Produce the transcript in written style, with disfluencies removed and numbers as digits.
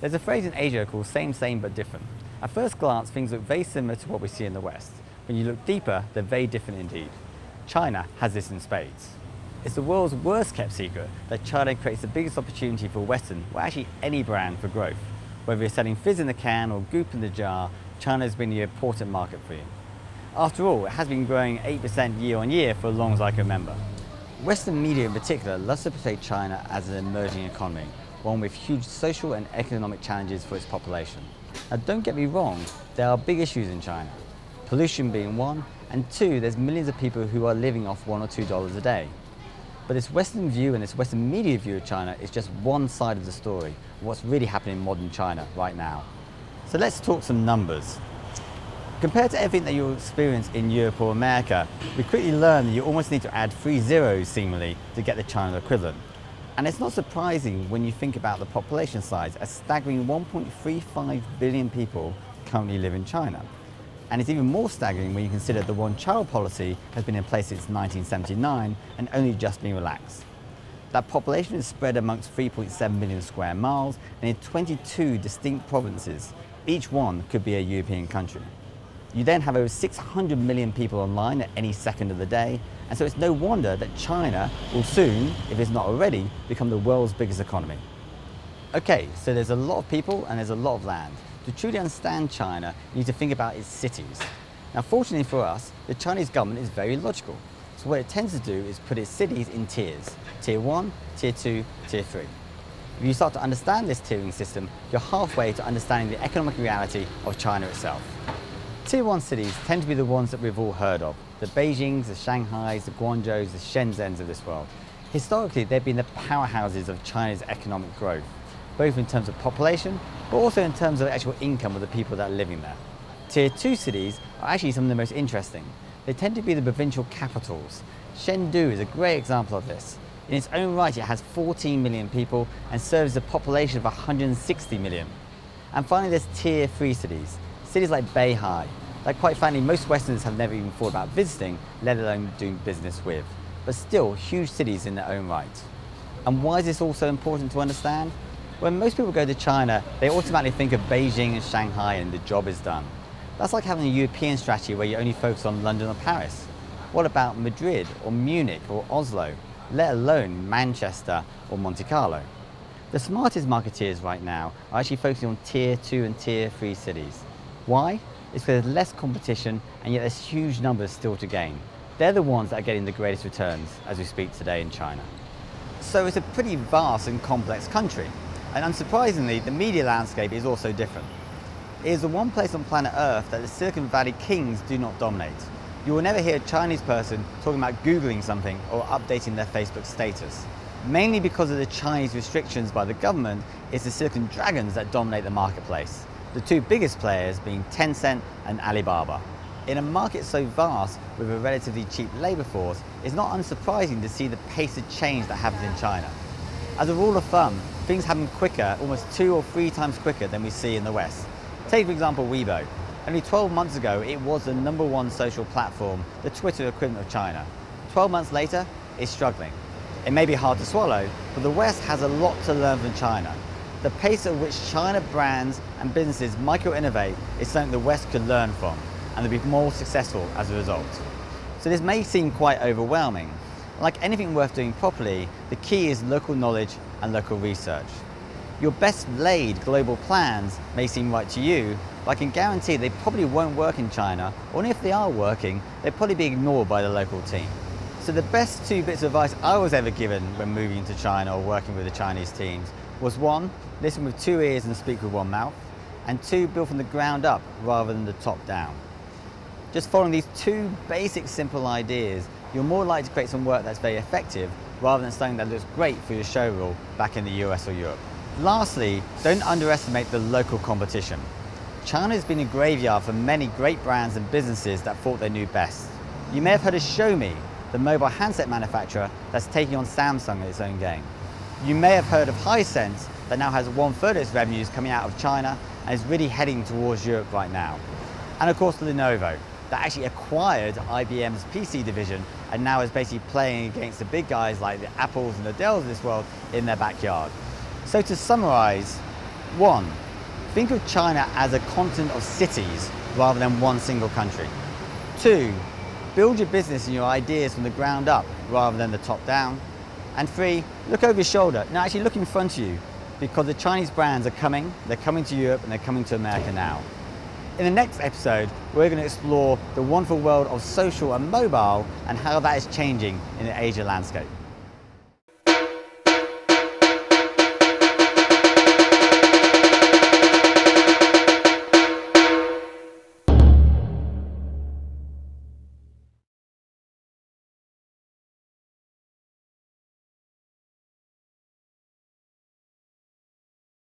There's a phrase in Asia called same but different. At first glance, things look very similar to what we see in the West. When you look deeper, they're very different indeed. China has this in spades. It's the world's worst kept secret that China creates the biggest opportunity for Western, or actually any brand, for growth. Whether you're selling fizz in the can or goop in the jar, China has been the important market for you. After all, it has been growing 8% year on year for as long as I can remember. Western media in particular loves to portray China as an emerging economy, one with huge social and economic challenges for its population. Now don't get me wrong, there are big issues in China. Pollution being one, and two, there's millions of people who are living off $1 or $2 a day. But this Western view and this Western media view of China is just one side of the story, what's really happening in modern China right now. So let's talk some numbers. Compared to everything that you'll experience in Europe or America, we quickly learn that you almost need to add 3 zeros, seemingly, to get the China equivalent. And it's not surprising when you think about the population size. A staggering 1.35 billion people currently live in China. And it's even more staggering when you consider the one-child policy has been in place since 1979 and only just been relaxed. That population is spread amongst 3.7 million square miles and in 22 distinct provinces. Each one could be a European country. You then have over 600 million people online at any second of the day, and so it's no wonder that China will soon, if it's not already, become the world's biggest economy. Okay, so there's a lot of people and there's a lot of land. To truly understand China, you need to think about its cities. Now, fortunately for us, the Chinese government is very logical. So what it tends to do is put its cities in tiers. Tier 1, Tier 2, Tier 3. If you start to understand this tiering system, you're halfway to understanding the economic reality of China itself. Tier 1 cities tend to be the ones that we've all heard of. The Beijings, the Shanghais, the Guangzhous, the Shenzhens of this world. Historically, they've been the powerhouses of China's economic growth, both in terms of population, but also in terms of actual income of the people that are living there. Tier 2 cities are actually some of the most interesting. They tend to be the provincial capitals. Chengdu is a great example of this. In its own right, it has 14 million people and serves a population of 160 million. And finally, there's Tier 3 cities. Cities like Beihai, that quite frankly most Westerners have never even thought about visiting, let alone doing business with. But still, huge cities in their own right. And why is this all so important to understand? When most people go to China, they automatically think of Beijing and Shanghai and the job is done. That's like having a European strategy where you only focus on London or Paris. What about Madrid or Munich or Oslo, let alone Manchester or Monte Carlo? The smartest marketeers right now are actually focusing on Tier 2 and Tier 3 cities. Why? It's because there's less competition and yet there's huge numbers still to gain. They're the ones that are getting the greatest returns as we speak today in China. So it's a pretty vast and complex country. And unsurprisingly, the media landscape is also different. It is the one place on planet Earth that the Silicon Valley kings do not dominate. You will never hear a Chinese person talking about Googling something or updating their Facebook status. Mainly because of the Chinese restrictions by the government, it's the Silicon Dragons that dominate the marketplace. The two biggest players being Tencent and Alibaba. In a market so vast with a relatively cheap labour force, it's not unsurprising to see the pace of change that happens in China. As a rule of thumb, things happen quicker, almost 2 or 3 times quicker than we see in the West. Take for example Weibo. Only 12 months ago it was the #1 social platform, the Twitter equivalent of China. 12 months later, it's struggling. It may be hard to swallow, but the West has a lot to learn from China. The pace at which China brands and businesses micro-innovate is something the West could learn from, and they'll be more successful as a result. So this may seem quite overwhelming. Like anything worth doing properly, the key is local knowledge and local research. Your best laid global plans may seem right to you, but I can guarantee they probably won't work in China, or if they are working, they'll probably be ignored by the local team. So the best 2 bits of advice I was ever given when moving to China or working with the Chinese teams was 1, listen with 2 ears and speak with 1 mouth, and 2, build from the ground up rather than the top down. Just following these 2 basic simple ideas, you're more likely to create some work that's very effective rather than something that looks great for your show reel back in the US or Europe. Lastly, don't underestimate the local competition. China has been a graveyard for many great brands and businesses that thought they knew best. You may have heard of Xiaomi, the mobile handset manufacturer that's taking on Samsung in its own game. You may have heard of Hisense that now has 1/3 of its revenues coming out of China and is really heading towards Europe right now. And of course Lenovo, that actually acquired IBM's PC division and now is basically playing against the big guys like the Apples and the Dells of this world in their backyard. So to summarize, 1. Think of China as a continent of cities rather than one single country. 2. Build your business and your ideas from the ground up rather than the top down. And 3. Look over your shoulder. Now actually look in front of you, because the Chinese brands are coming, they're coming to Europe and they're coming to America now. In the next episode, we're going to explore the wonderful world of social and mobile and how that is changing in the Asia landscape.